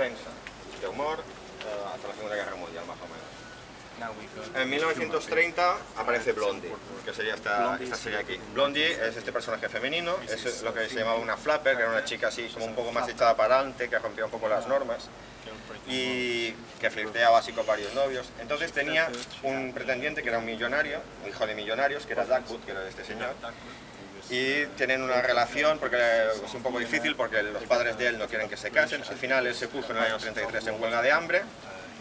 prensa, de humor, hasta la Segunda Guerra Mundial más o menos. En 1930 aparece Blondie, que sería esta serie aquí. Blondie es este personaje femenino, es lo que se llamaba una flapper, que era una chica así como un poco más echada para adelante, que rompía un poco las normas y que flirteaba así con varios novios. Entonces tenía un pretendiente que era un millonario, un hijo de millonarios, que era Duckwood, que era este señor. Y tienen una relación, porque es un poco difícil, porque los padres de él no quieren que se casen. Al final él se puso en el año 33 en huelga de hambre.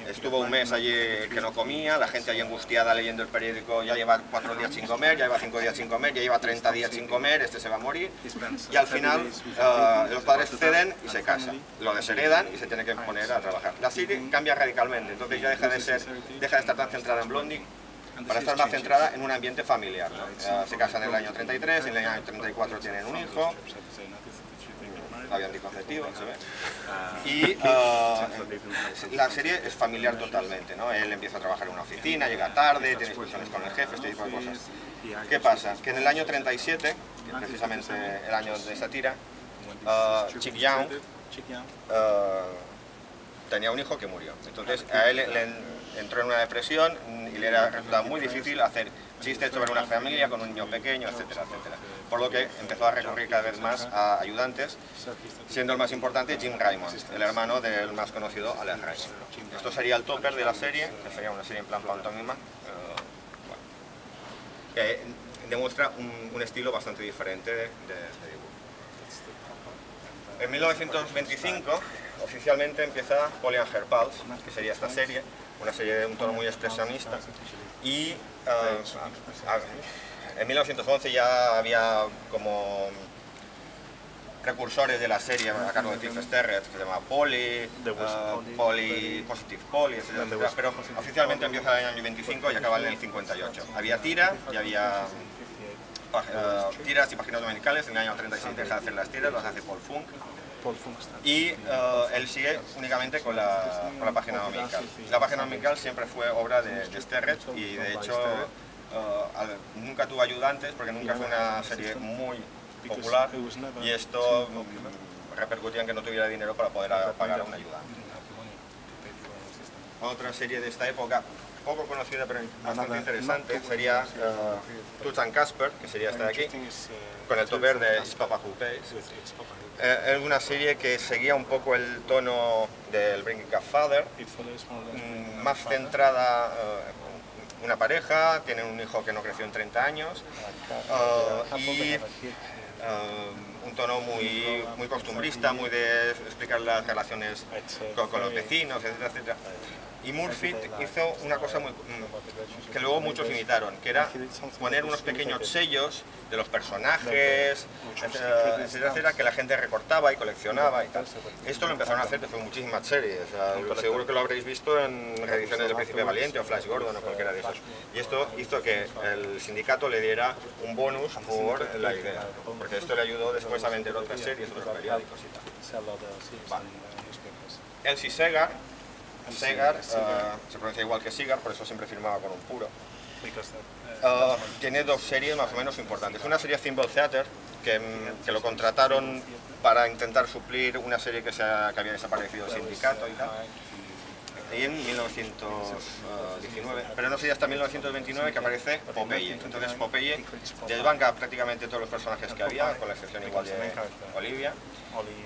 Estuvo un mes allí que no comía, la gente allí angustiada leyendo el periódico, ya lleva 4 días sin comer, ya lleva 5 días sin comer, ya lleva 30 días sin comer, este se va a morir. Y al final los padres ceden y se casan, lo desheredan y se tiene que poner a trabajar. La serie cambia radicalmente, entonces ya deja de estar tan centrada en Blondie para estar más centrada en un ambiente familiar, ¿no? Se casan en el año 33, en el año 34 tienen un hijo. Había anticonceptivos, se ve. Y la serie es familiar totalmente, ¿no? Él empieza a trabajar en una oficina, llega tarde, tiene discusiones con el jefe, este tipo de cosas. ¿Qué pasa? Que en el año 37, que es precisamente el año de esa tira, Chick Young tenía un hijo que murió. Entonces a él le entró en una depresión y le era resultado muy difícil hacer chistes sobre una familia con un niño pequeño, etcétera, etcétera. Por lo que empezó a recurrir cada vez más a ayudantes, siendo el más importante Jim Raymond, el hermano del más conocido Alan Raymond. Esto sería el topper de la serie, que sería una serie en plan pantomima, que demuestra un estilo bastante diferente de dibujo. En 1925 oficialmente empieza Polly and Her Pals, que sería esta serie, una serie de un tono muy expresionista, y en 1911 ya había como precursores de la serie a cargo de Cliff Sterrett, que se llamaba Polly, Positive Polly, etcétera, etcétera, pero oficialmente empieza en el año 25 y acaba en el 58. Había tira y había tiras y páginas dominicales. En el año 36 deja de hacer las tiras, las hace Paul Funk. Y él sigue únicamente con la página dominical. La página dominical siempre fue obra de Sterrett y de hecho nunca tuvo ayudantes porque nunca fue una serie muy popular y esto repercutía en que no tuviera dinero para poder pagar a un ayudante. Otra serie de esta época, poco conocida pero bastante interesante, sería Toots and Casper, que sería esta de aquí, con el topper de It's Papa Who Pays. Es una serie que seguía un poco el tono del Bringing Up Father, más centrada una pareja, tienen un hijo que no creció en 30 años y un tono muy costumbrista, muy de explicar las relaciones con los vecinos, etcétera, etcétera. Y Murphy hizo una cosa que luego muchos imitaron, que era poner unos pequeños sellos de los personajes, etcétera, etcétera, que la gente recortaba y coleccionaba y tal. Esto lo empezaron a hacer después de muchísimas series, seguro que lo habréis visto en reediciones del Príncipe Valiente o Flash Gordon o cualquiera de esos. Y esto hizo que el sindicato le diera un bonus por la idea, porque esto le ayudó después a vender otras series, otros periódicos y tal. Vale. Elsie Segar se pronuncia igual que Segar, por eso siempre firmaba con un puro. Tiene dos series más o menos importantes. Una serie Thimble Theater, que lo contrataron para intentar suplir una serie que había desaparecido del sindicato y tal. Y en 1919, pero no sería hasta 1929 que aparece Popeye. Entonces Popeye desbanca prácticamente todos los personajes que había, con la excepción igual de Olivia,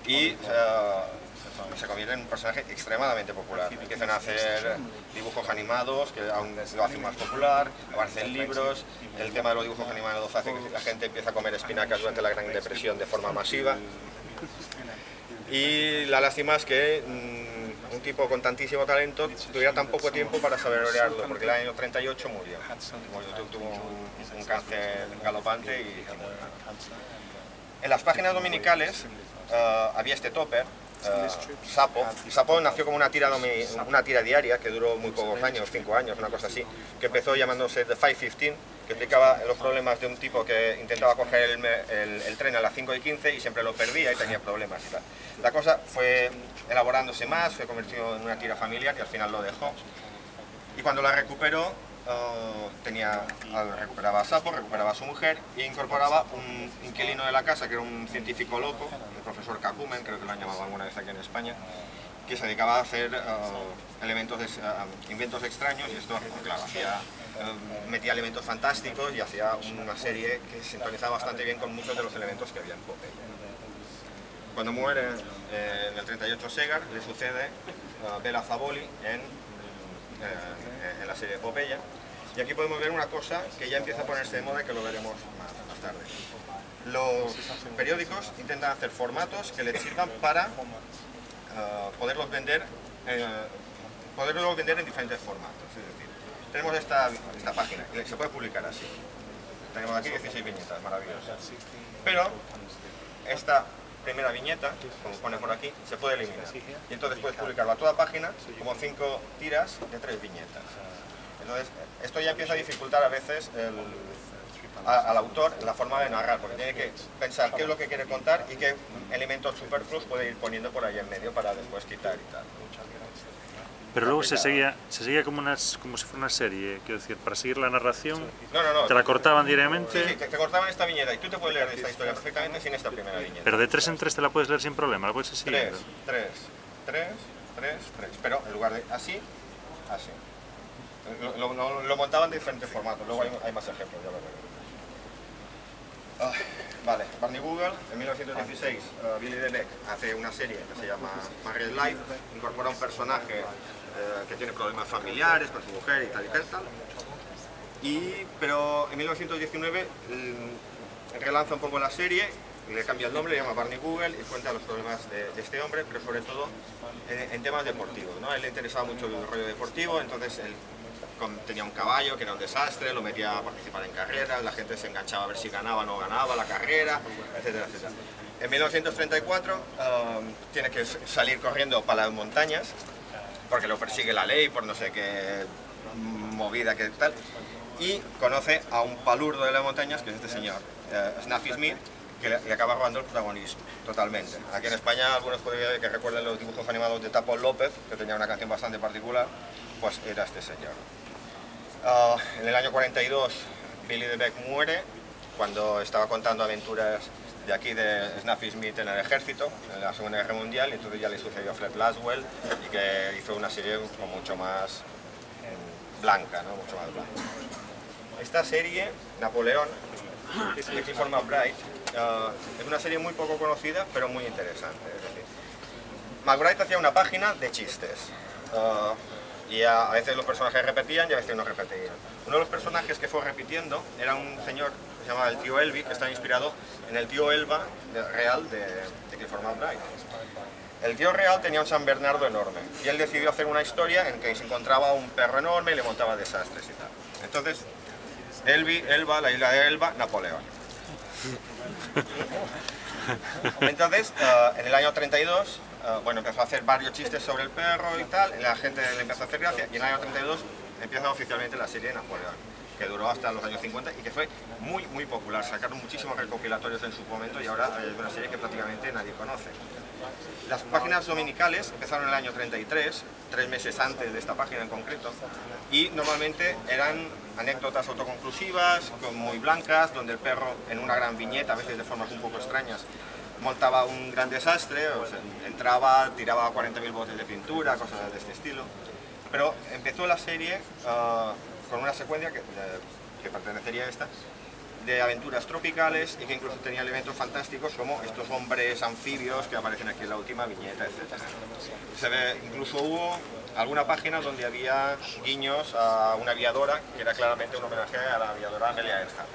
y se convierte en un personaje extremadamente popular. Empiezan a hacer dibujos animados, que aún lo hacen más popular, aparecen libros. El tema de los dibujos animados hace que la gente empiece a comer espinacas durante la Gran Depresión de forma masiva. Y la lástima es que un tipo con tantísimo talento tuviera tan poco tiempo para saborearlo, porque el año 38 murió. Tuvo un cáncer galopante y murió. En las páginas dominicales había este topper, Sapo. Sapo nació como una tira diaria que duró muy pocos años, 5 años, una cosa así, que empezó llamándose The 5:15, que explicaba los problemas de un tipo que intentaba coger el tren a las 5:15 y siempre lo perdía y tenía problemas y tal. La cosa fue elaborándose más, fue convertido en una tira familiar que al final lo dejó. Y cuando la recuperó, recuperaba a Sapo, recuperaba a su mujer e incorporaba un inquilino de la casa que era un científico loco, el profesor Kakumen, creo que lo han llamado alguna vez aquí en España, que se dedicaba a hacer inventos extraños, y esto, claro, metía elementos fantásticos y hacía una serie que sintonizaba bastante bien con muchos de los elementos que había en Popeye. Cuando muere en el 38 Segar, le sucede Bela Zavoli en la serie Popeye, y aquí podemos ver una cosa que ya empieza a ponerse de moda y que lo veremos más tarde. Los periódicos intentan hacer formatos que les sirvan para poderlos vender en diferentes formatos. Es decir, tenemos esta página que se puede publicar así. Tenemos aquí 16 viñetas, maravillosas. Pero esta primera viñeta, como pone por aquí, se puede eliminar. Y entonces puedes publicarlo a toda página como 5 tiras de 3 viñetas. Entonces, esto ya empieza a dificultar a veces al autor la forma de narrar, porque tiene que pensar qué es lo que quiere contar y qué elementos superfluos puede ir poniendo por ahí en medio para después quitar y tal. Pero luego se seguía como si fuera una serie, quiero decir, para seguir la narración, no, te la cortaban diariamente. Sí, te cortaban esta viñeta y tú te puedes leer esta historia perfectamente sin esta primera viñeta. Pero de 3 en 3 te la puedes leer sin problema, la puedes seguir. 3, pero en lugar de así. Lo montaban de diferentes formatos, luego hay más ejemplos, ya lo veremos. Vale, Barney Google, en 1916 Billy DeBeck hace una serie que se llama Married Life, incorpora un personaje que tiene problemas familiares con su mujer y tal, pero en 1919 relanza un poco la serie, le cambia el nombre, le llama Barney Google y cuenta los problemas de este hombre, pero sobre todo en temas deportivos, ¿no? A él le interesaba mucho el rollo deportivo, entonces él tenía un caballo que era un desastre, lo metía a participar en carreras, la gente se enganchaba a ver si ganaba o no ganaba la carrera, etcétera, etcétera. En 1934 tiene que salir corriendo para las montañas, porque lo persigue la ley por no sé qué movida que tal, y conoce a un palurdo de las montañas, que es este señor, Snuffy Smith, que le acaba robando el protagonismo, totalmente. Aquí en España algunos pueden que recuerden los dibujos animados de Tapo López, que tenía una canción bastante particular, pues era este señor. En el año 42 Billy DeBeck muere cuando estaba contando aventuras de aquí de Snuffy Smith en el ejército, en la Segunda Guerra Mundial, y entonces ya le sucedió a Fred Laswell y que hizo una serie mucho más blanca, ¿no? Mucho más blanca. Esta serie, Napoleón, de Clifford McBride, es una serie muy poco conocida pero muy interesante. Es decir, McBride hacía una página de chistes. Y a veces los personajes repetían y a veces no repetían. Uno de los personajes que fue repitiendo era un señor que se llamaba el tío Elvi, que está inspirado en el tío Elba real de Clifford McBride. El tío real tenía un San Bernardo enorme y él decidió hacer una historia en que se encontraba un perro enorme y le montaba desastres y tal. Entonces, Elba, la isla de Elba, Napoleón. Entonces, en el año 32, bueno, empezó a hacer varios chistes sobre el perro y tal, y la gente le empezó a hacer gracia, y en el año 32 empieza oficialmente la serie de Napoleón, que duró hasta los años 50 y que fue muy, muy popular. Sacaron muchísimos recopilatorios en su momento y ahora es una serie que prácticamente nadie conoce. Las páginas dominicales empezaron en el año 33, 3 meses antes de esta página en concreto, y normalmente eran anécdotas autoconclusivas, muy blancas, donde el perro en una gran viñeta, a veces de formas un poco extrañas, montaba un gran desastre, o sea, entraba, tiraba 40.000 botes de pintura, cosas de este estilo. Pero empezó la serie con una secuencia que pertenecería a esta, de aventuras tropicales y que incluso tenía elementos fantásticos como estos hombres anfibios que aparecen aquí en la última viñeta, etc. Se ve, incluso hubo alguna página donde había guiños a una aviadora que era claramente un homenaje a la aviadora Amelia Earhart.